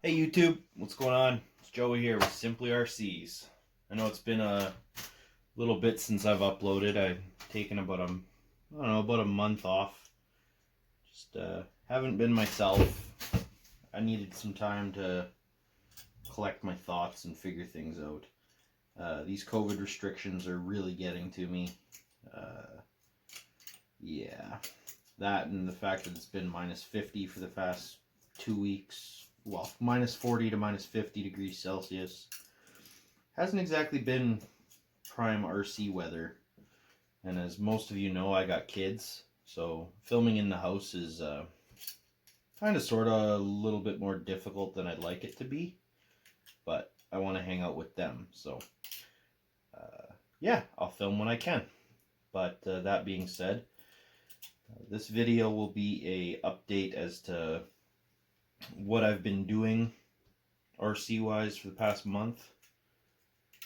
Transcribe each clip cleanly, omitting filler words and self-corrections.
Hey YouTube, what's going on? It's Joey here with Simply RCs. I know it's been a little bit since I've uploaded. I've taken about a month off. Just haven't been myself. I needed some time to collect my thoughts and figure things out. These COVID restrictions are really getting to me. Yeah, that and the fact that it's been minus 50 for the past 2 weeks. Well, minus 40 to minus 50 degrees Celsius. Hasn't exactly been prime RC weather. And as most of you know, I got kids. So filming in the house is kind of sort of a little bit more difficult than I'd like it to be. But I want to hang out with them. So yeah, I'll film when I can. But that being said, this video will be a update as to what I've been doing RC wise for the past month.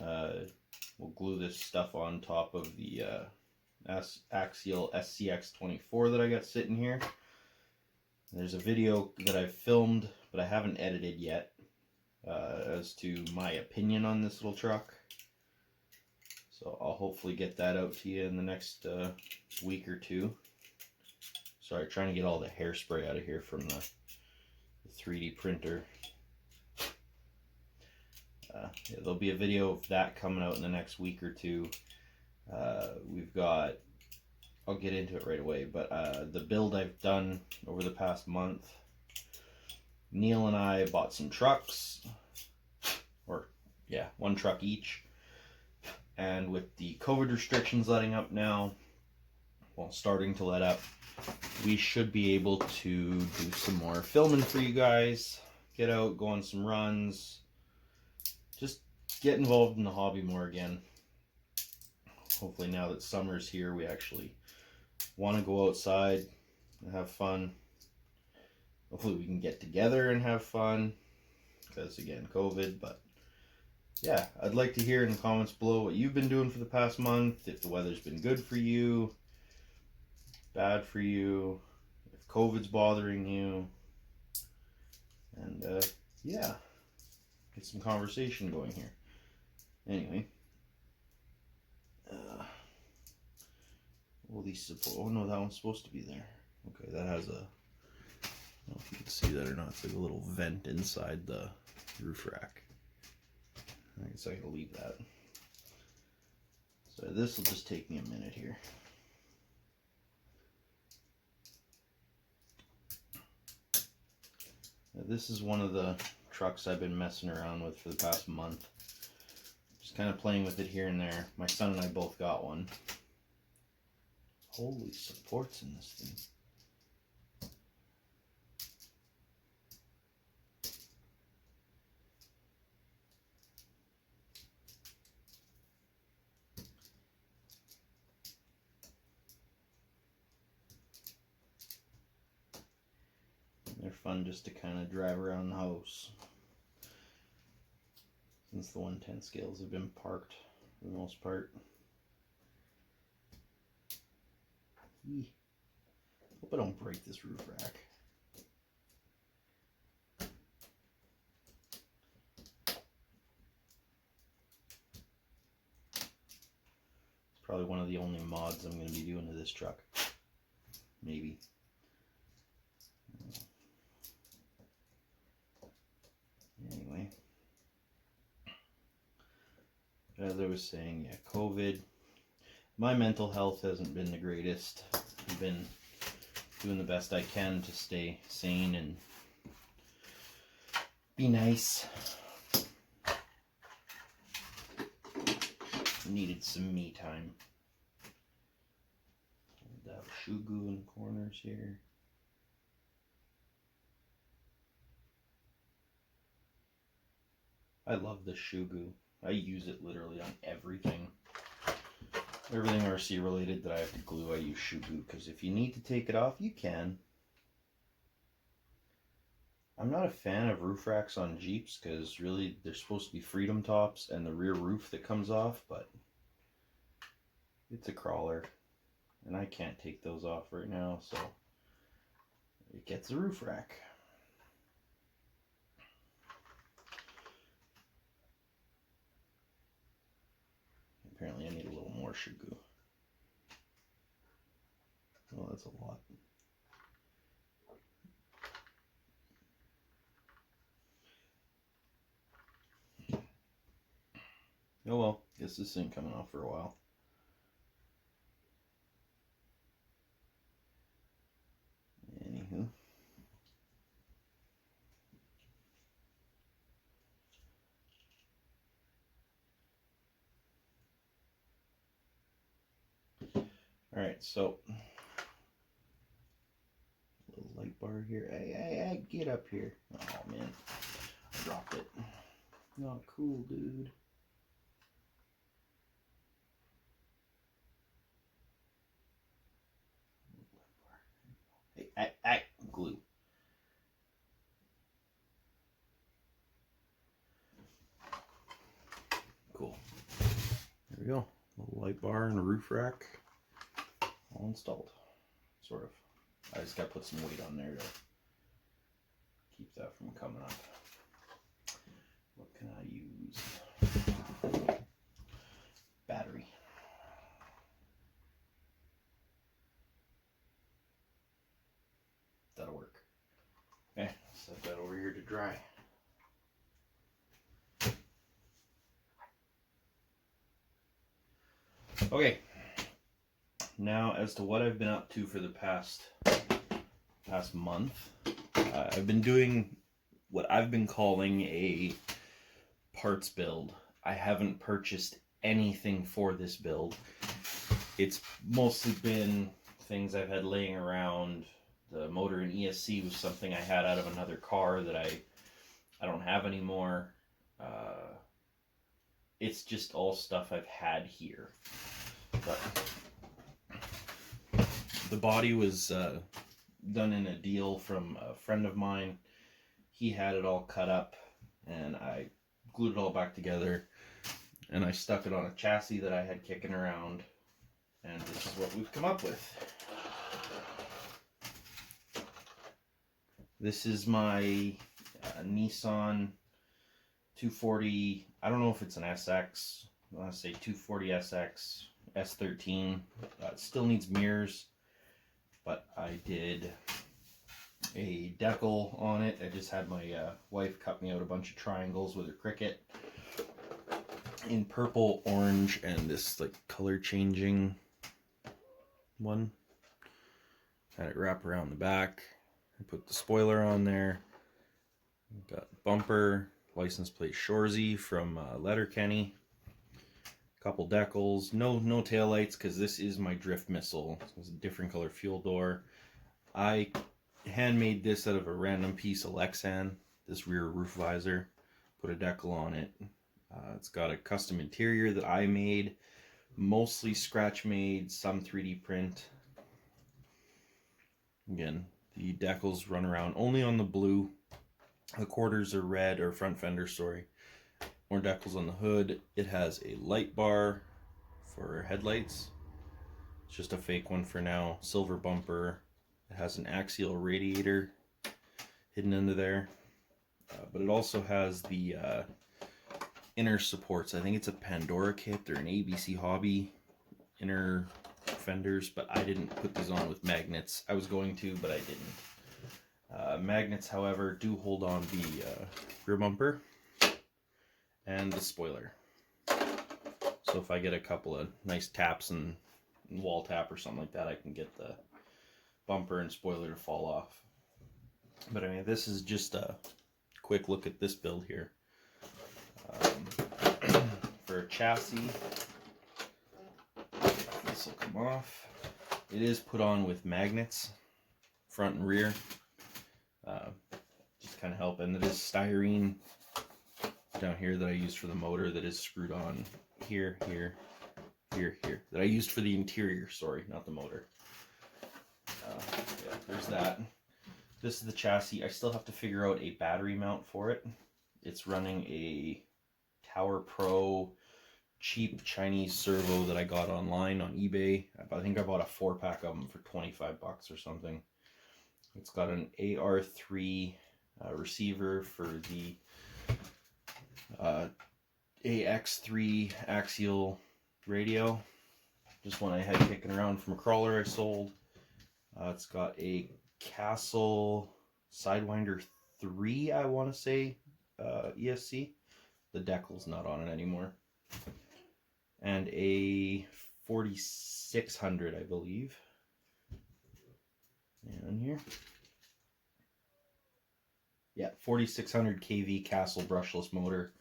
We'll glue this stuff on top of the Axial SCX24 that I got sitting here. There's a video that I've filmed but I haven't edited yet as to my opinion on this little truck. So I'll hopefully get that out to you in the next week or two. Sorry, trying to get all the hairspray out of here from the 3D printer. Yeah, there'll be a video of that coming out in the next week or two. We've got, I'll get into it right away, but the build I've done over the past month, Neil and I bought some trucks, or yeah, one truck each. And with the COVID restrictions letting up now, well, starting to let up, we should be able to do some more filming for you guys, get out, go on some runs, just get involved in the hobby more again. Hopefully now that summer's here, we actually want to go outside and have fun. Hopefully we can get together and have fun, because again, COVID. But yeah, I'd like to hear in the comments below what you've been doing for the past month, if the weather's been good for you, bad for you, if COVID's bothering you, and yeah, get some conversation going here. Anyway, will these support? Oh no, that one's supposed to be there. Okay, that has a, I don't know if you can see that or not, it's like a little vent inside the roof rack. I guess I can leave that. So this will just take me a minute here. Now, this is one of the trucks I've been messing around with for the past month. Just kind of playing with it here and there. My son and I both got one. Holy supports in this thing. They're fun just to kind of drive around the house, since the 1/10 scales have been parked for the most part. Hope I don't break this roof rack. It's probably one of the only mods I'm going to be doing to this truck. Maybe. Anyway, as I was saying, yeah, COVID. My mental health hasn't been the greatest. I've been doing the best I can to stay sane and be nice. Needed some me time. That shoe goo in the corners here. I love this shoe goo. I use it literally on everything. Everything RC related that I have to glue, I use shoe goo, because if you need to take it off, you can. I'm not a fan of roof racks on Jeeps, because really they're supposed to be freedom tops and the rear roof that comes off, but it's a crawler and I can't take those off right now, so it gets a roof rack. Apparently I need a little more sugar. Oh, that's a lot. Oh well, guess this ain't coming off for a while. Anywho. Alright, so little light bar here. Hey, get up here. Oh man, I dropped it. Not cool, dude. Hey, glue. Cool. There we go. A little light bar and a roof rack. All installed. Sort of. I just gotta put some weight on there to keep that from coming up. What can I use? Battery. That'll work. Okay, set that over here to dry. Okay, now as to what I've been up to for the past month. I've been doing what I've been calling a parts build. I haven't purchased anything for this build. It's mostly been things I've had laying around. The motor and ESC was something I had out of another car that I don't have anymore. It's just all stuff I've had here. But the body was done in a deal from a friend of mine. He had it all cut up, and I glued it all back together, and I stuck it on a chassis that I had kicking around, and this is what we've come up with. This is my Nissan 240, I don't know if it's an SX, I want to say 240 SX, S13. It still needs mirrors, but I did a decal on it. I just had my wife cut me out a bunch of triangles with her Cricut in purple, orange, and this like color changing one. Had it wrap around the back. I put the spoiler on there. Got bumper, license plate Shorzy from Letterkenny. Couple decals, no tail lights because this is my drift missile. It's a different color fuel door. I handmade this out of a random piece of Lexan. This rear roof visor. Put a decal on it. It's got a custom interior that I made, mostly scratch made, some 3D print. Again, the decals run around only on the blue. The quarters are red, or front fender, sorry. More decals on the hood. It has a light bar for headlights. It's just a fake one for now. Silver bumper. It has an axial radiator hidden under there. But it also has the inner supports. I think it's a Pandora kit or an ABC Hobby inner fenders, but I didn't put these on with magnets. I was going to, but I didn't. Magnets, however, do hold on the rear bumper and the spoiler. So if I get a couple of nice taps and wall tap or something like that, I can get the bumper and spoiler to fall off. But I mean, this is just a quick look at this build here. For a chassis, this will come off. It is put on with magnets, front and rear. Just kind of help. And it is styrene down here that I used for the motor that is screwed on here, here, here, here. That I used for the interior, sorry, not the motor. Yeah, there's that. This is the chassis. I still have to figure out a battery mount for it. It's running a Tower Pro cheap Chinese servo that I got online on eBay. I think I bought a 4-pack of them for 25 bucks or something. It's got an AR3 receiver for the AX3 axial radio. Just one I had kicking around from a crawler I sold. It's got a Castle Sidewinder 3, I want to say, ESC. The decal's not on it anymore. And a 4600, I believe. And here. Yeah, 4600 kV Castle brushless motor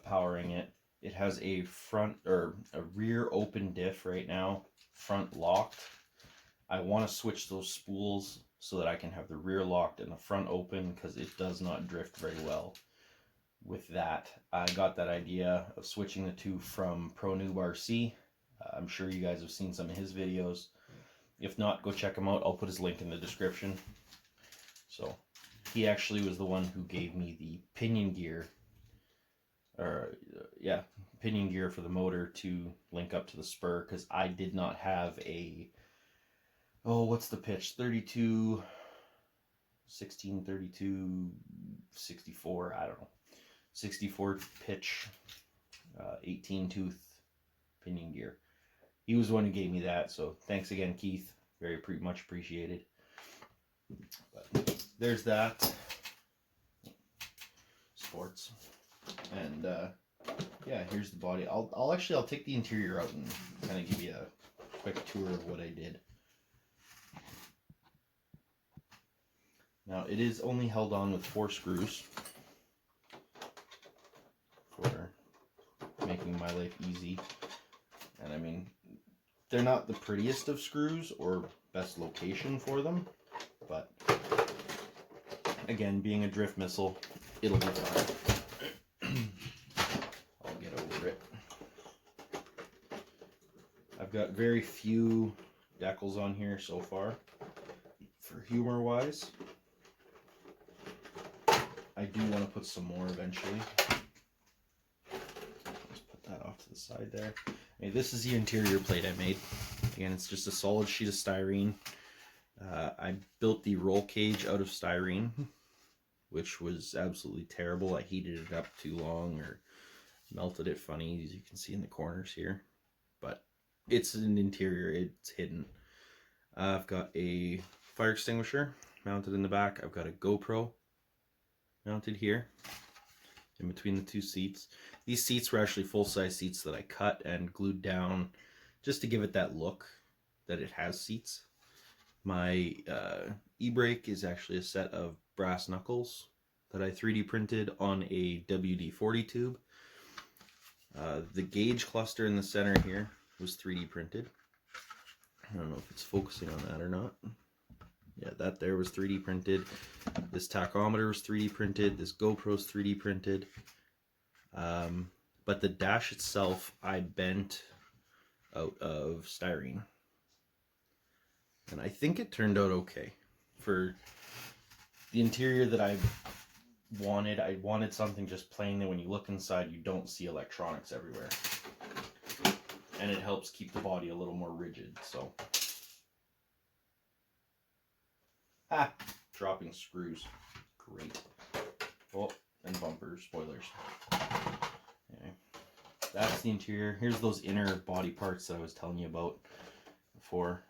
powering it. It has a front or a rear open diff right now, front locked. I want to switch those spools so that I can have the rear locked and the front open, because it does not drift very well. With that, I got that idea of switching the two from Pro Noob RC. I'm sure you guys have seen some of his videos. If not, go check him out. I'll put his link in the description. So he actually was the one who gave me the pinion gear, pinion gear for the motor to link up to the spur, because I did not have a, what's the pitch? 32, 16, 32, 64, I don't know. 64 pitch, 18 tooth pinion gear. He was the one who gave me that, so thanks again, Keith. Very much appreciated. But there's that. Sports. And yeah, here's the body. I'll take the interior out and kind of give you a quick tour of what I did. Now it is only held on with 4 screws for making my life easy. And I mean, they're not the prettiest of screws or best location for them, but again, being a drift missile, it'll be fine. I'll get over it. I've got very few decals on here so far for humor wise. I do want to put some more eventually. Let's put that off to the side there. Okay, this is the interior plate I made. Again, it's just a solid sheet of styrene. I built the roll cage out of styrene, which was absolutely terrible. I heated it up too long or melted it funny, as you can see in the corners here. But it's an interior, it's hidden. I've got a fire extinguisher mounted in the back. I've got a GoPro mounted here in between the 2 seats. These seats were actually full-size seats that I cut and glued down just to give it that look that it has seats. My e-brake is actually a set of brass knuckles that I 3D printed on a WD-40 tube. The gauge cluster in the center here was 3D printed. I don't know if it's focusing on that or not. Yeah, that there was 3D printed. This tachometer was 3D printed. This GoPro's 3D printed. But the dash itself, I bent out of styrene. And I think it turned out okay. For the interior that I wanted something just plain that when you look inside, you don't see electronics everywhere. And it helps keep the body a little more rigid, so. Ah, dropping screws. Great. Oh, and bumpers, spoilers. Anyway, that's the interior. Here's those inner body parts that I was telling you about before.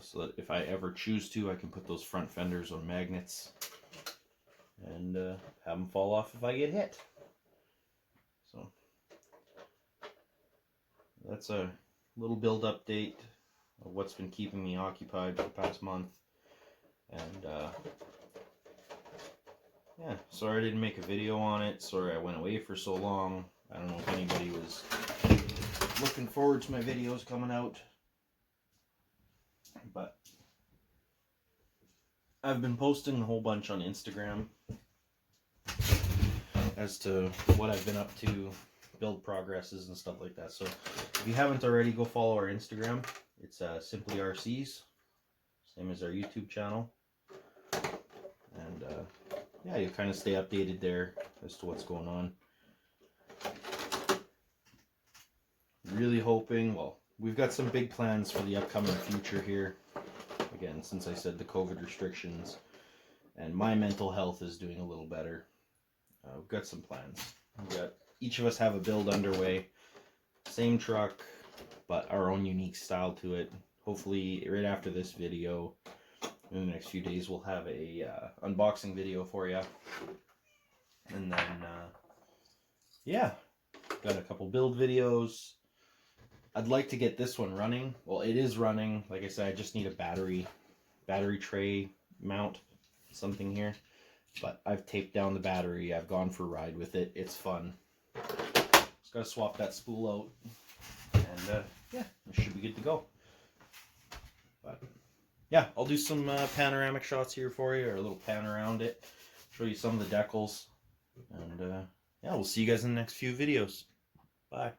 So that if I ever choose to, I can put those front fenders on magnets and have them fall off if I get hit. So that's a little build update of what's been keeping me occupied for the past month. And yeah, sorry I didn't make a video on it. Sorry I went away for so long. I don't know if anybody was looking forward to my videos coming out. But I've been posting a whole bunch on Instagram as to what I've been up to, build progresses and stuff like that. So if you haven't already, go follow our Instagram. It's Simply RCs, same as our YouTube channel. And yeah, you kind of stay updated there as to what's going on. Really hoping, well, we've got some big plans for the upcoming future here. Again, since I said the COVID restrictions and my mental health is doing a little better, we've got some plans. Each of us have a build underway. Same truck, but our own unique style to it. Hopefully right after this video, in the next few days, we'll have a unboxing video for you. And then, yeah, got a couple build videos. I'd like to get this one running. Well, it is running. Like I said, I just need a battery tray mount, something here. But I've taped down the battery. I've gone for a ride with it. It's fun. Just got to swap that spool out. And, yeah, it should be good to go. But, yeah, I'll do some panoramic shots here for you, or a little pan around it. Show you some of the decals. And, yeah, we'll see you guys in the next few videos. Bye.